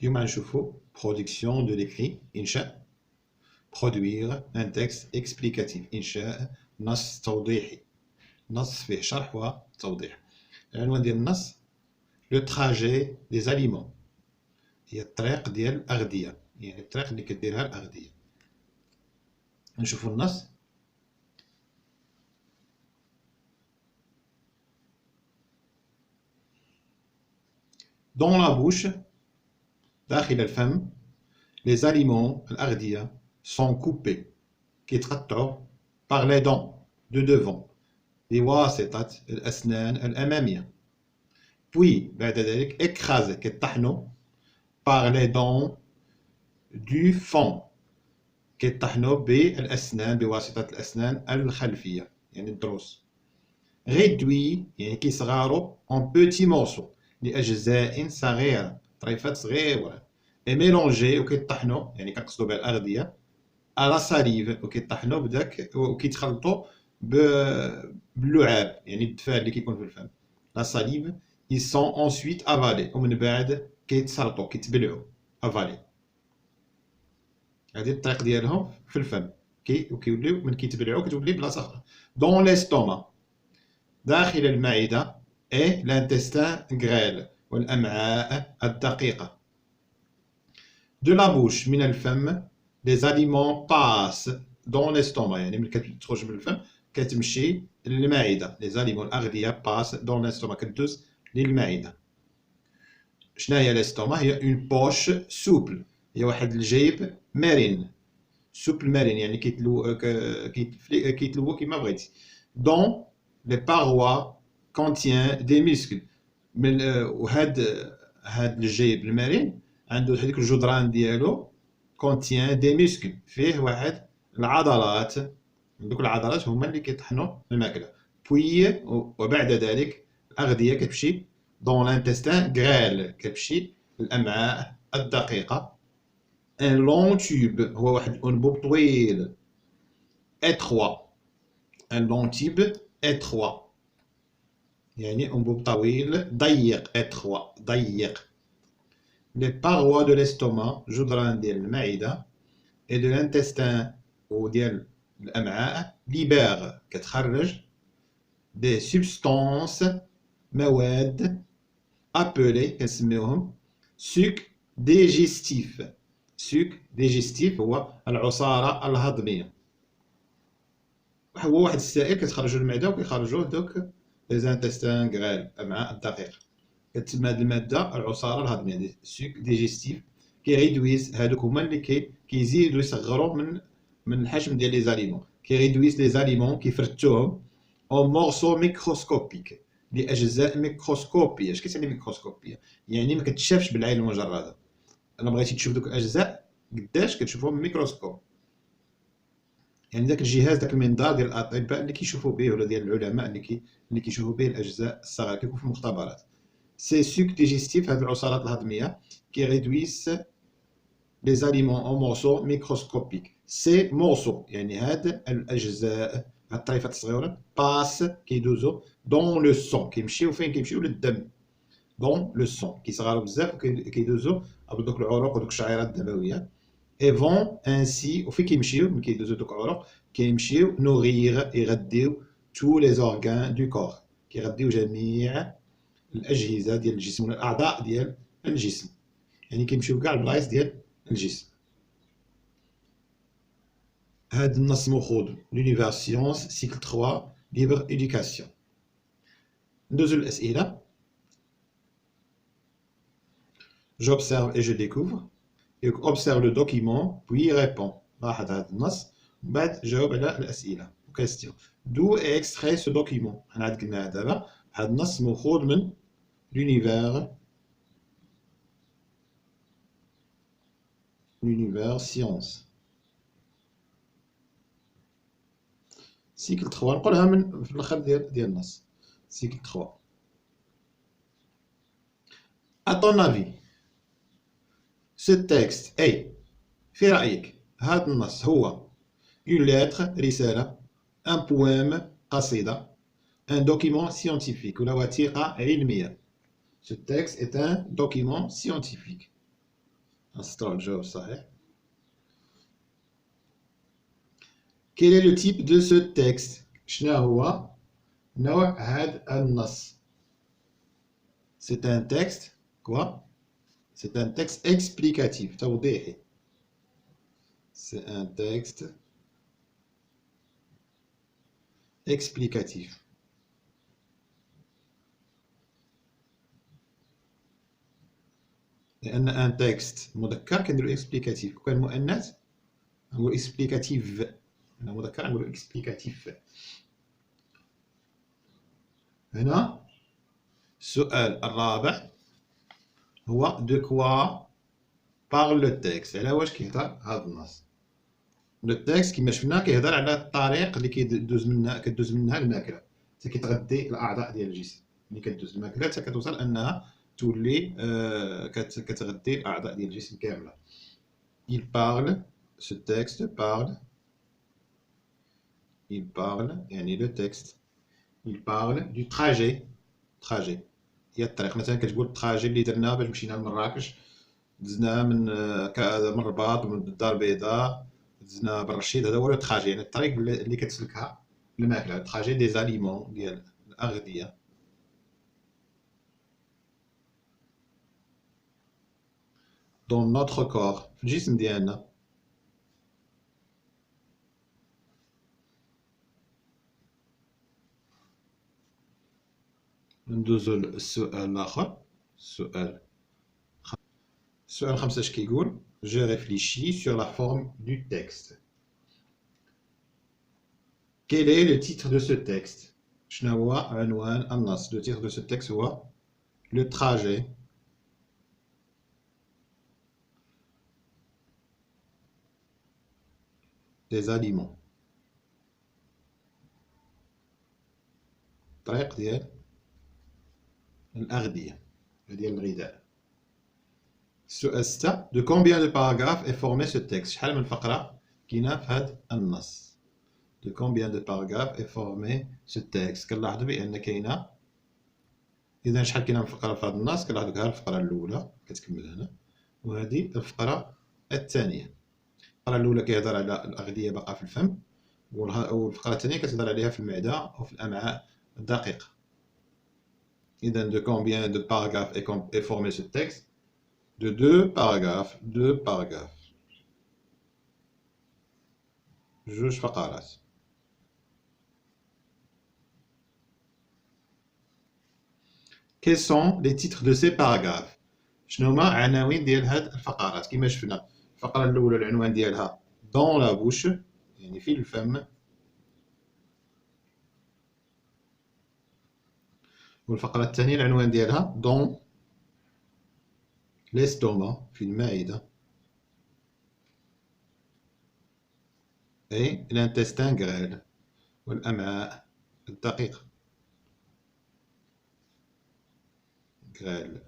اليوم غنشوفو production de l'écrit إنشاء produire un texte explicatif إنشاء نص توضيحي نص فيه شرح وتوضيح. العنوان ديال النص لو تراجي دي زاليمون هي الطريق ديال الأغذية يعني الطريق اللي كديرها الأغذية. نشوفو النص. Dans la bouche داخل الفم les aliments الأغذية sont coupés كيتقطعوا par les dents de devant بواسطة الأسنان الأمامية. puis بعد ذلك écrasés كيطحنوا par les dents du fond كيطحنوا بالأسنان بواسطة الأسنان الخلفية يعني الضروس. réduit يعني كيصغاروا en petits morceaux لأجزاء صغيرة طريفات صغيرة. et mélangés وكيطحنوا يعني كنقصدوا بها الأغذية à la salive وكيطحنوا بداك وكيتخلطوا باللعاب يعني الدفاء اللي كيكون في الفم. la salive ils sont ensuite avalés ومن بعد كيتسلطوا كيتبلعوا avalés. هذه الطريق ديالهم في الفم وكيوليو من كيتبلعوا كتولي بلاصه اخرى. dans l'estomac داخل المعدة et l'intestin grêle والأمعاء الدقيقة. de la bouche من الفم les aliments passent dans l'estomac يعني ملي كتخرج من الفم كتمشي للمعدة. les aliments الأغذية passent dans l'estomac كدوز للمعدة. شنو هي l'estomac؟ هي une poche souple هي واحد الجيب مرن. souple مرن يعني كيتلوى كيما بغيتي. dont les parois contient des muscles. وهاد الجيب المرن عنده هذيك الجدران ديالو contient des muscles فيه واحد العضلات. دوك العضلات هما اللي كيطحنوا الماكله. puis وبعد ذلك الأغذية كتمشي dans l'intestin grêle كتمشي للأمعاء الدقيقة. un long tube هو واحد الأنبوب طويل étroit. un long tube étroit يعني أنبوب طويل ضيق étroit ضيق. les parois de l'estomac جدران ديال المعدة et de l'intestin وديال الأمعاء libèrent كتخرج des substances مواد appelées كنسميوهم suc digestif. suc digestif هو العصارة الهضمية. هو واحد السائل كتخرجوا المعدة وكيخرجوه دوك les intestins grêles الأمعاء الدقيقة. كتسمى هاد المادة العصارة الهضمية دي suc digestif كيريدويز هادوك هما اللي كيزيدوا يصغروا من الحجم ديال لي زاليمون. كيريدويز لي زاليمون كيفرتوهم اون مورسو ميكروسكوبيك لأجزاء ميكروسكوبية. اش كتعني ميكروسكوبية؟ يعني ما كتشافش بالعين المجردة. الا بغيتي تشوف دوك الأجزاء قداش كتشوفهم بالميكروسكوب يعني داك الجهاز داك المنظار ديال الأطباء اللي كيشوفوا به ولا ديال العلماء اللي كيشوفوا به الأجزاء الصغيرة كيكون في المختبرات. سي سوك ديجيستيف هاد العصارات الهضمية كيريدويس لي زاليمون اون مورسو ميكروسكوبيك. سي مورسو يعني هاد الأجزاء هاد الطريفات الصغيرة باس كيدوزو دون لو سون كيمشيو فين كيمشيو للدم. دون لو سون كيصغروا بزاف وكيدوزو بدوك العروق ودوك الشعيرات الدموية. et vont ainsi وفين كيمشيو ملي كيدوزو دوك العروق كيمشيو nourrir يغديو tous les organes du corps كيغديو جميع الأجهزة ديال الجسم ولا الأعضاء ديال الجسم يعني كيمشيو كاع البلايص ديال الجسم. هاد النص مأخوذ لونيفير سيونس سيكل 3 ليبر إديوكاسيون. ندوزو للأسئلة. j'observe et je découvre. observe le document puis répond. لاحظ هذا النص ومن بعد جاوب على الأسئلة question. d'où est extrait ce document؟ حنا عاد قلنا دابا هذا النص مأخوذ من l'univers science cycle 3 نقولها من في الاخر ديال النص cycle 3. à ton avis ce texte est في رأيك هذا النص هو une lettre رسالة un poème قصيدة un document scientifique ولا وثيقة علمية. ce texte est un document scientifique. نسطروا الجواب الصحيح. Quel est le type de ce texte؟ شنو هو نوع هذا النص؟ C'est un texte quoi؟ C'est un texte explicatif توضيحي. C'est un texte explicatif. لأن ان تكست مذكر كنديرو اكسبليكاتيف، كان مؤنث نقول اكسبليكاتيف، أنا مذكر نقول اكسبليكاتيف. هنا السؤال الرابع هو دو كوا بارل لو تكست، على واش كيهضر هذا النص. لو تكست كيما شفنا كيهضر على الطريق اللي كدوز منها الماكله، حتى كتغذي الاعضاء ديال الجسم. ملي كدوز الماكله حتى كتوصل انها تولي كتغذي الاعضاء ديال الجسم كامله. il parle ce texte parle يعني le texte il parle du trajet هي الطريق. مثلا كتقول التراجي اللي درنا باش مشينا لمراكش، دزنا من الرباط ومن الدار البيضاء دزنا بالرشيد، هذا هو لو تراجي يعني الطريق اللي كتسلكها الماكله، التراجي دي زاليمون ديال الاغذيه. dans notre corps في الجسم ديالنا. ندوزو للسؤال الاخر. السؤال 5 اش كيقول؟ je réfléchis sur la forme du texte. quel est le titre de ce texte؟ شنو هو عنوان النص؟ le titre de ce texte هو le trajet des aliments، الطريق ديال الأغذية ديال الغذاء. السؤال 6 de combien de paragraphes est formé ce texte؟ شحال من فقرة كاينة في هذا النص؟ de combien de paragraphes est formé ce texte؟ كنلاحظوا بأن كاينة، إذا شحال كاينة من فقرة في هذا النص؟ كنلاحظوا ها الفقرة الأولى كتكمل هنا، وهذه الفقرة الثانية. الفقرة الأولى كيهضر على الأغذية باقا في الفم، والفقرة الثانية كتهضر عليها في المعدة وفي الأمعاء الدقيقة. إذا de combien de paragraphes est formé ce texte؟ de deux paragraphes. جوج فقرات. quels sont les titres de ces paragraphes؟ شنو هما عناوين ديال هاد الفقرات؟ كما شفنا الفقرة الأولى العنوان ديالها dans la bouche يعني في الفم، والفقرة الثانية العنوان ديالها dans l'estomac في المعدة، et l'intestin grêle والأمعاء الدقيقة. grêle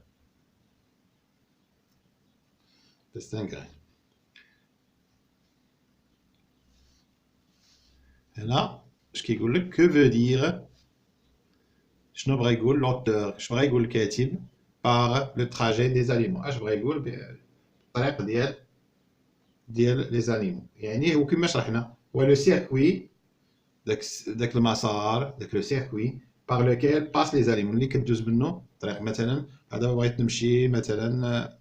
intestin grêle. هنا اش كيقول لك que veut dire؟ شنو بغا يقول l'auteur؟ شنو بغا يقول الكاتب par le trajet des aliments؟ اش بغا يقول بالطريق ديال لي زانيمون؟ يعني هو كما شرحنا هو لو سيركوي، داك المسار، داك لو سيركوي par lequel passe les aliments اللي كدوز منه الطريق. مثلا هذا بغيت نمشي مثلا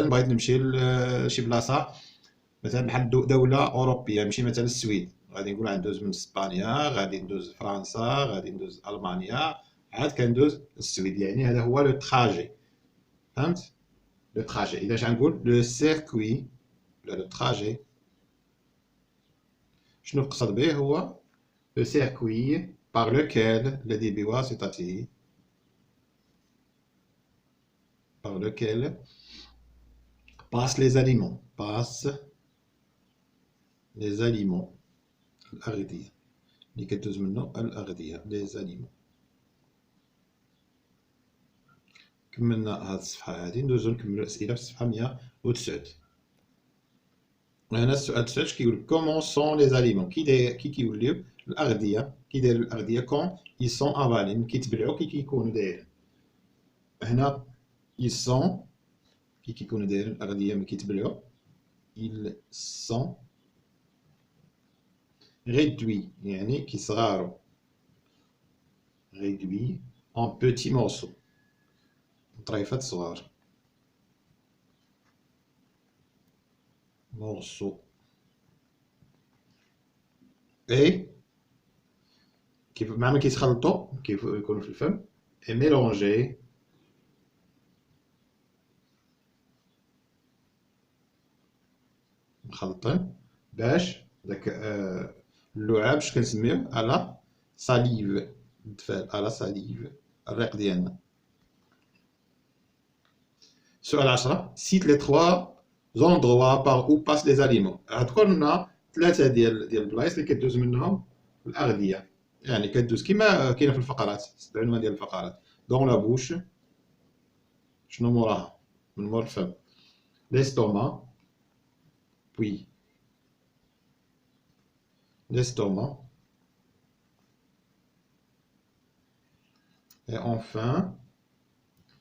بغيت نمشي لشي بلاصه مثلا بحال دوله اوروبيه، نمشي مثلا السويد، غادي نقول غندوز من اسبانيا، غادي ندوز فرنسا، غادي ندوز المانيا، عاد كندوز السويد. يعني هذا هو لو تراجي، فهمت؟ لو تراجي. اذا اش غنقول لو سيركوي ولا لو تراجي، شنو نقصد به؟ هو لو سيركوي par lequel الذي بواسطته par lequel passent les aliments الأغذية اللي كتدوز منه الأغذية les aliments. كملنا هاد الصفحة هادي، ندوزو نكملو الأسئلة في الصفحة 109. هنا السؤال 9 كيقول comment sont les aliments؟ كي كيوليو الأغذية، كي دايرو الأغذية quand ils sont avalés، كيتبلعو كي كيكونو دايرين. هنا ils sont كي كيكونوا دايرين الأغذية ملي كيتبلعوا ils sont réduits يعني كيصغاروا réduits en petits morceaux طريفات صغار morceaux et كيف مع ما كيتخلطوا كيف يكونوا في الفم et mélanger مخلطين باش داك اللعاب اش كنسميوه على ساليف الدفال على ساليف الريق ديالنا. سؤال 10 cite les 3 endroits par où passent les aliments. غتكون ثلاثه ديال البلايص اللي كدوز منهم الاغذيه يعني كدوز كيما كاينه في الفقرات العنوان ديال الفقرات دون لا بوش شنو موراها من مور الفم l'estomac puis l'estomac et enfin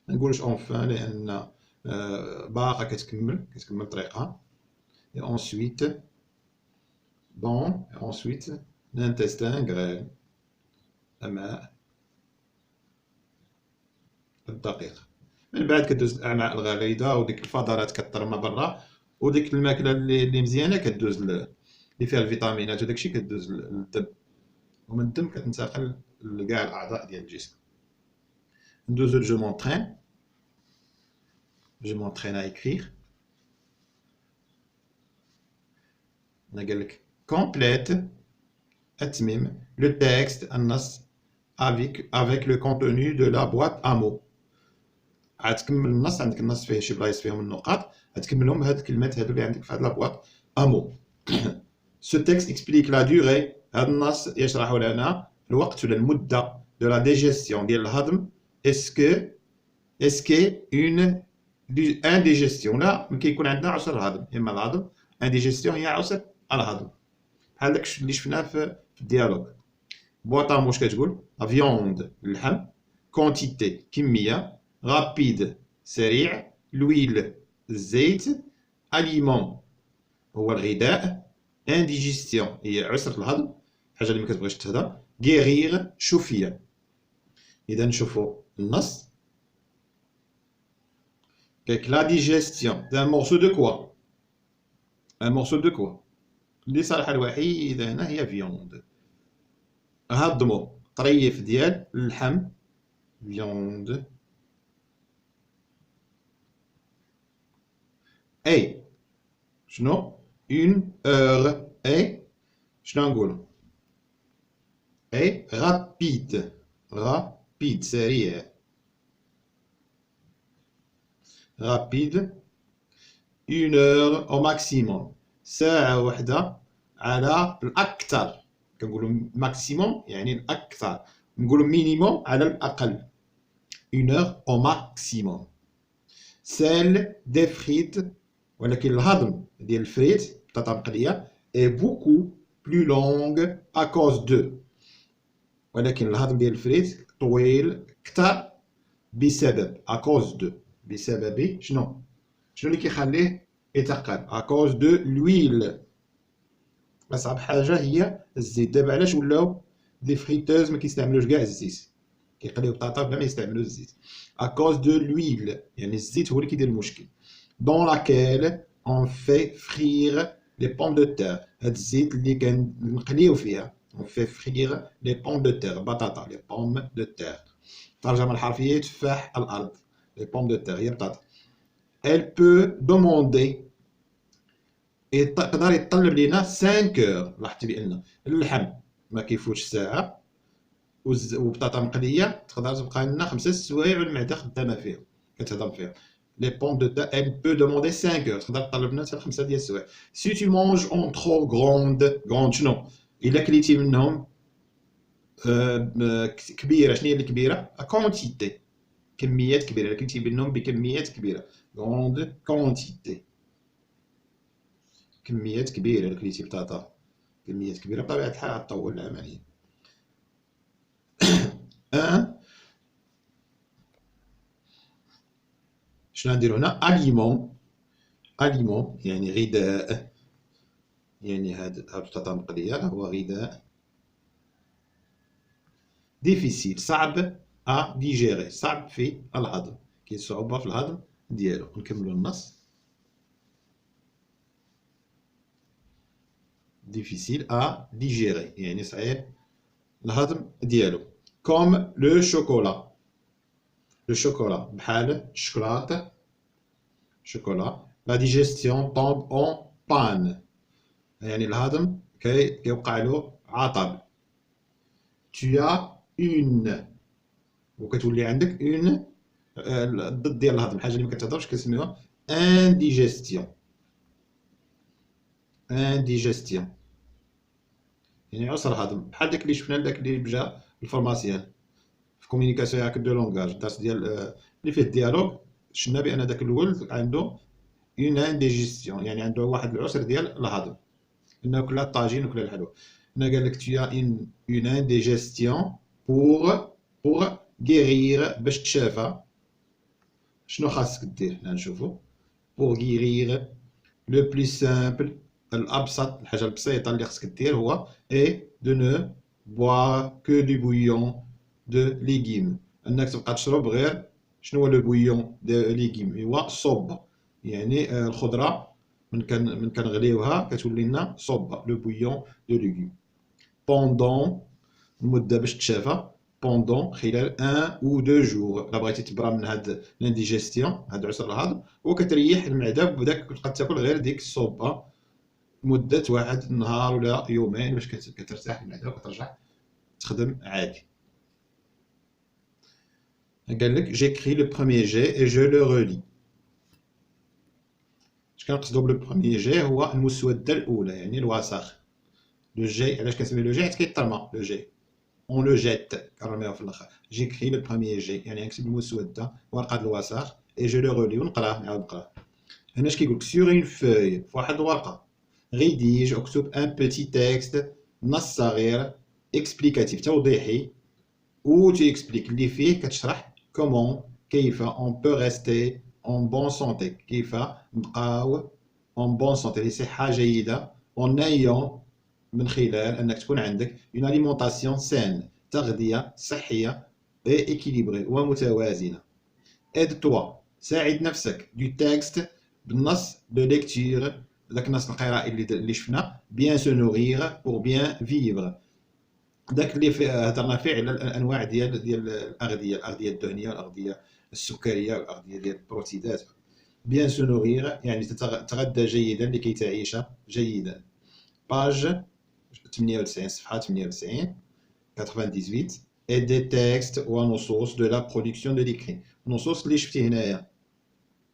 ما نقولش enfin لان باقا كتكمل طريقها et ensuite bon et ensuite l'intestin grêle الامعاء الدقيق من بعد كدوز الامعاء الغليظه وديك الفضلات كترمى برا وديك الماكله اللي مزيانه كدوز اللي فيها الفيتامينات وداكشي كدوز للدم ومن الدم كتنتقل لكاع الاعضاء ديال الجسم. ندوزو جو مونطرين à écrire. انا قالك complète اتمم le texte النص avec le contenu de la boîte à mots. غتكمل النص عندك النص فيه شي بلايص فيهم النقاط غتكملهم بهاد الكلمات هادو اللي عندك في هاد لابواط امو. Ce texte explique la durée هاد النص يشرح لنا الوقت ولا المده de la digestion ديال الهضم est-ce que une indigestion لا ملي كيكون عندنا عسر الهضم اما الهضم indigestion هي عسر الهضم بحال داكشي اللي شفناه في الديالوج. بواطا موش كتقول la viande اللحم quantité كميه rapide سريع l'huile الزيت aliment هو الغذاء indigestion هي عسر الهضم حاجه اللي ما كتبغيش تهضم guérir شفيه. اذا نشوفوا النص كيك la digestion d'un morceau de quoi un morceau de quoi اللي صالحه الوحيده هنا هي viande هضموا طريف ديال اللحم viande et شنو une heure et شنو نقولوا et rapide سريع rapide une heure au maximum ساعة واحدة على الأكثر كنقولوا maximum يعني الأكثر نقولوا minimum على الأقل une heure au maximum. celle des frites ولكن الهضم ديال الفريت بطاطا مقلية est beaucoup plus longue à cause de ولكن الهضم ديال الفريت طويل أكثر بسبب à cause de بسبب شنو اللي كيخليه يتقل à cause de l'huile. أصعب حاجة هي الزيت. دابا علاش ولاو دي فريتوز ما كيستعملوش كاع الزيت كيقليو بطاطا بلا ما يستعملوا الزيت à cause de l'huile يعني الزيت هو اللي كيدير المشكل. dans laquelle on fait frire les pommes de terre هاد الزيت اللي كنقليو فيها on fait frire les pommes de terre بطاطا les pommes de terre. الترجمة الحرفية تفاح الأرض les pommes de terre هي بطاطا. elle peut demander يقدر يطلب لينا 5 heures. لاحظتي بأن اللحم ما كيفوتش ساعة وبطاطا مقلية تقدر تبقى لنا 5 سوايع والمعدة خدامة فيهم كتهضم فيهم. les pommes de terre elle peut demander 5 heures تقدر تطلب لنا حتى 5 ديال السوايع. si tu manges en trop grande شنو إلا كليتي منهم كبيرة. شنو هي الكبيرة quantité كميات كبيرة. إلا كليتي منهم بكميات كبيرة grande quantité كميات كبيرة. إلا كليتي بطاطا كميات كبيرة بطبيعة الحال غتطول العملية. شنو نديرو هنا؟ اليمون، اليمون يعني غذاء، يعني هاد تطابق ليا هو غذاء. ديفيسيل صعب ا ديجيري، صعب في الهضم، كاين صعوبة في الهضم ديالو. نكملو النص. difficile à digérer يعني صعيب الهضم ديالو. comme le chocolat، le chocolat بحال الشوكولاتة، chocolat. la digestion tombe en panne يعني الهضم كيوقع له عطب. tu as une وكتولي عندك une الضد ديال الهضم، حاجة اللي ما كتهضرش كنسميوها indigestion، indigestion يعني عسر هضم، بحال داك اللي شفنا داك اللي بجا الفورماسيان في كومونيكاسيون ياك دو لونغاج، الدرس ديال اللي فيه الديالوج. شفنا بان داك الولد عنده اون انديجيستيون يعني عنده واحد العسر ديال الهضم، انه كلا الطاجين وكلا الحلوى. هنا قال لك tu as une indigestion pour guérir، باش تشافى شنو خاصك دير؟ هنا نشوفو pour guérir le plus simple، الابسط، الحاجه البسيطه اللي خصك دير هو et de ne boire que du bouillon de légumes، انك تبقى تشرب غير شنو هو لو بويون دو ليغيم؟ هو صوب، يعني الخضره من كنغليوها كتولي لنا صوب، لو بويون دو ليغيم. بوندون المده باش تشافى، بوندون خلال 1 ou 2 jours. الا بغيتي تبرا من هاد لانديجيستيون، هاد عسر الهضم، وكتريح المعده بداك تبقى تاكل غير ديك الصوبه مده واحد النهار ولا يومين باش كترتاح المعده وكترجع تخدم عادي. قال لك j'écris le premier jet et je le relis. اش كنقصدو بلو بروميي جي؟ هو المسوده الاولى يعني الوسخ. لو جي علاش كنسميو لو جي؟ حيت كيطرمى لو جي، اون لو جيت كنرميوه في الاخر. جيكري لو بروميي جي يعني نكتب المسوده ورقه الوسخ اي جو لو رولي ونقراه، نعاود نقراه. هنا اش كيقول لك؟ سور اون فوي، في واحد الورقه، غيديج اكتب ان بوتي تيكست، نص صغير اكسبليكاتيف توضيحي، ou tu expliques اللي فيه كتشرح comment كيف on peut rester en bonne santé، كيف نبقاو en bonne santé بصحة جيدة en ayant من خلال انك تكون عندك une alimentation saine، تغذية صحية et équilibrée ومتوازنة. aide-toi ساعد نفسك du texte بالنص de lecture، داك النص القراءة اللي شفنا bien se nourrir pour bien vivre، داك اللي هضرنا فيه على الانواع ديال الاغذيه، الاغذيه الدهنيه والاغذيه السكريه والاغذيه ديال البروتيدات. بيان سو نوغير يعني تتغذى جيدا لكي تعيش جيدا. باج 98 صفحه 98 98 et des textes ونصوص de la production de l'écrit، النصوص اللي شفتي هنايا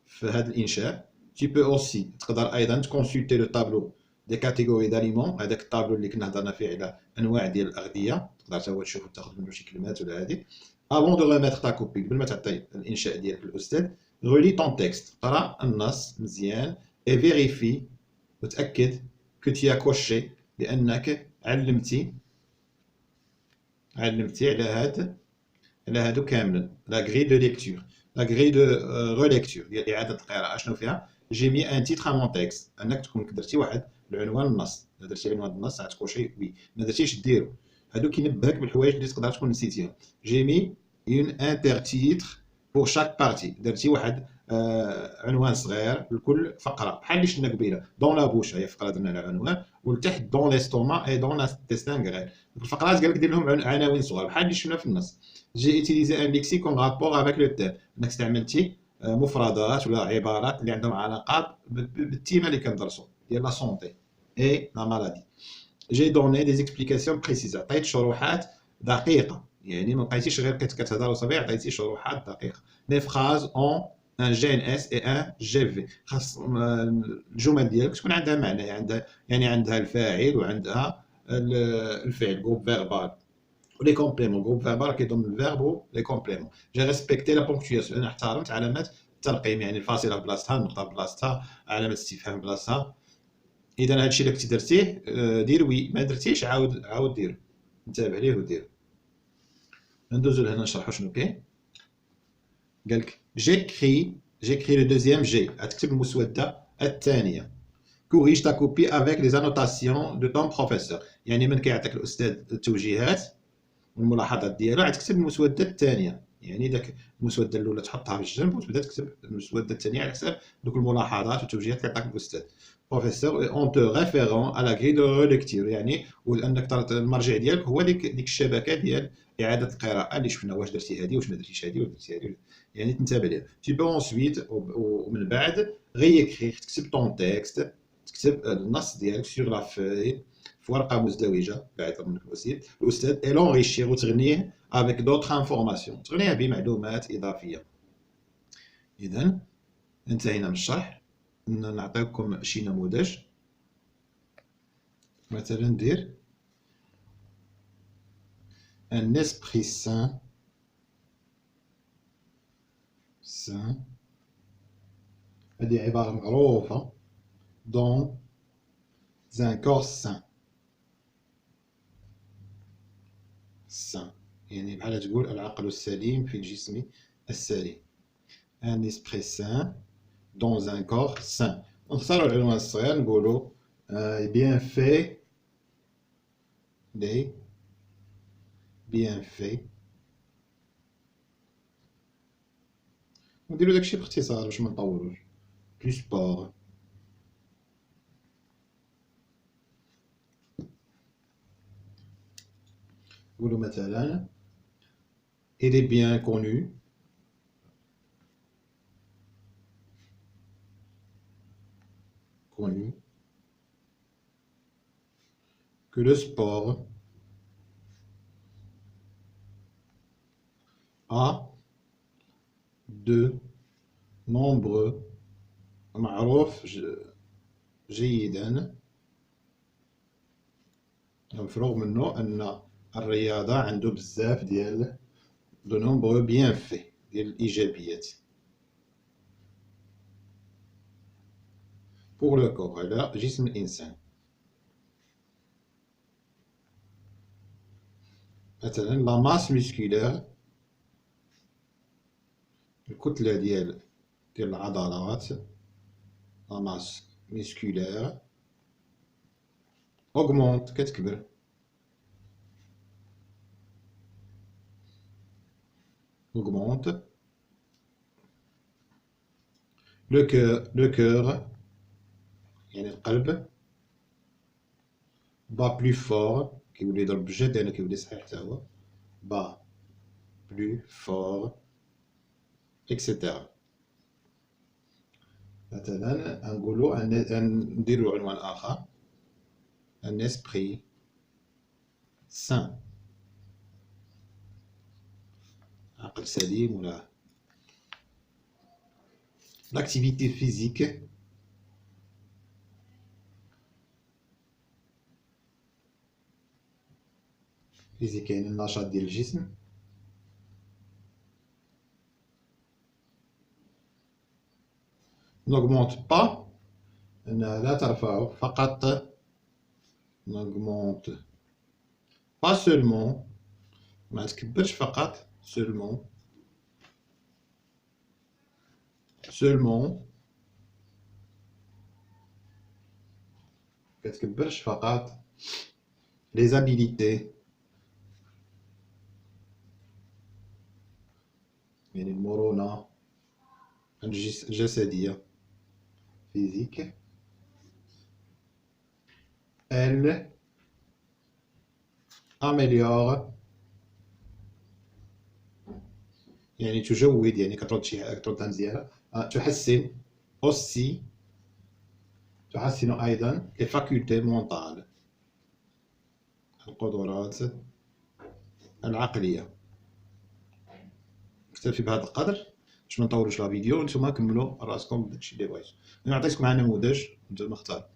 في هذا الانشاء. tu peux aussi تقدر ايضا تكونسلتي لو طابلو دي كاتيجوري داليمون، هذاك الطابلو اللي كنا هضرنا فيه على انواع ديال الاغذيه، تقدر حتى هو تشوف تاخذ منه شي كلمات ولا هذه. افون دو ريميتر تا كوبي، قبل ما تعطي الانشاء ديالك للاستاذ، غولي طون تكست، قرا النص مزيان، اي فيريفي وتاكد كو تي ا كوشي لانك علمتي على هادو كاملا. لا غري دو ليكتور، لا غري دو ريليكتور ديال اعاده القراءه، شنو فيها؟ جي مي ان تيتر ا مون تكست، انك تكون درتي واحد العنوان النص، درتي عنوان النص غتكوشي وي، ما درتيش ديرو، هادو كينبهك بالحوايج اللي تقدر تكون نسيتيهم. جي مي اون انتر تيتر بور شاك بارتي، درتي واحد عنوان صغير لكل فقره، بحال اللي شفنا قبيله دون لا بوش، هي فقره درنا لها عنوان، ولتحت دون ليستوما اي دون لانتستان غريل، الفقرات قال لك دير لهم عناوين صغار بحال اللي شفنا في النص. جي اوتيليزي ان ليكسيك اون رابور افيك لو تيم، انك استعملتي مفردات ولا عبارات اللي عندهم علاقه بالتيمه اللي كندرسوا ديال لا سونتي اي لا مالادي. جي دوني دي اكسبليكاسيون بريسيز، عطيت شروحات دقيقه، يعني ما بقيتيش غير كتهضر وصافي، عطيتي شروحات دقيقه. مي فراز اون ان جي ان اس اي ان جي في، خاص الجمل ديالك تكون عندها معنى، يعني عندها الفاعل وعندها الفعل جروب فيربال، ولي كومبليمون جروب فيربال كيضم الفيرب و لي كومبليمون. جي ريسبكتي لا بونكتوياسيون، انا احترمت علامات الترقيم، يعني الفاصله بلاصتها، النقطه بلاصتها، علامه الاستفهام بلاصتها. اذا هادشي اللي كنتي درتيه دير وي، ما درتيش عاود ديرو، انتبه ليه وديرو. ندوزو لهنا نشرحو شنو كاين. قالك جيكري j'écris le deuxième G. هتكتب المسودة الثانية. corrige ta copie avec les annotations de ton professeur. يعني من كيعطيك الأستاذ التوجيهات والملاحظات ديالو عاد تكتب المسودة الثانية. يعني داك المسودة الأولى تحطها في الجنب وتبدا تكتب المسودة الثانية على حساب دوك الملاحظات والتوجيهات اللي عطاك الأستاذ. بروفيسور اون تو ريفيرون على غري دو ريليكتور، يعني ولانك المرجع ديالك هو ديك الشبكه ديال اعاده القراءه اللي شفنا واش درتي هذه واش ما درتيش هذه واش درتي هذه، يعني تنتبه ليها. تي بو انسويت ومن بعد غيكريغ تكتب طون تيكست، تكتب النص ديالك سور لا فوي في ورقه مزدوجه بعد منك الاستاذ اي لونريشير وتغنيه افيك دوطخ انفورماسيون، تغنيها بمعلومات اضافيه. اذا انتهينا من الشرح. نعطيكم شي نموذج. مثلا ندير ان اسبري سان هذه عبارة معروفة دون ان كور سان يعني بحال تقول العقل السليم في الجسم السليم. ان اسبري سان dans un corps sain. نختاروا العنوان الصغير نقولوا bien fait les bienfaits، ونديروا داكشي باختصار باش ما نطولوش. du sport، نقولوا مثلا il est bien connu que le sport a de nombreux معروف جيدا، مفروغ منه أن الرياضة عنده بزاف ديال de nombreux bienfaits ديال الإيجابيات pour le corps على جسم الإنسان. مثلا لا ماس مسكولير الكتلة ديال العضلات، لا ماس مسكولير augmente كتكبر. augmente le cœur يعني القلب bat plus fort كيولي يضرب بجد يعني كيولي صحيح حتى هو bat plus fort etc. مثلا نقولوا نديروا عنوان آخر un esprit sain، عقل سليم ولا l'activité physique يعني النشاط ديال الجسم. n'augmente pas أنها لا ترفع فقط، n'augmente pas seulement ما تكبرش فقط seulement كتكبرش فقط les habilités يعني المرونة الجسدية physique. Elle améliore يعني تجود يعني كترد شي كتردها مزيانة. تحسن aussi تحسن أيضا les facultés mentales القدرات العقلية. نكتفي بهذا القدر باش ما نطولوش لا فيديو، نتوما كملوا راسكم بداكشي اللي بغيتو. انا عطيتكم نموذج نتوما اختاروا.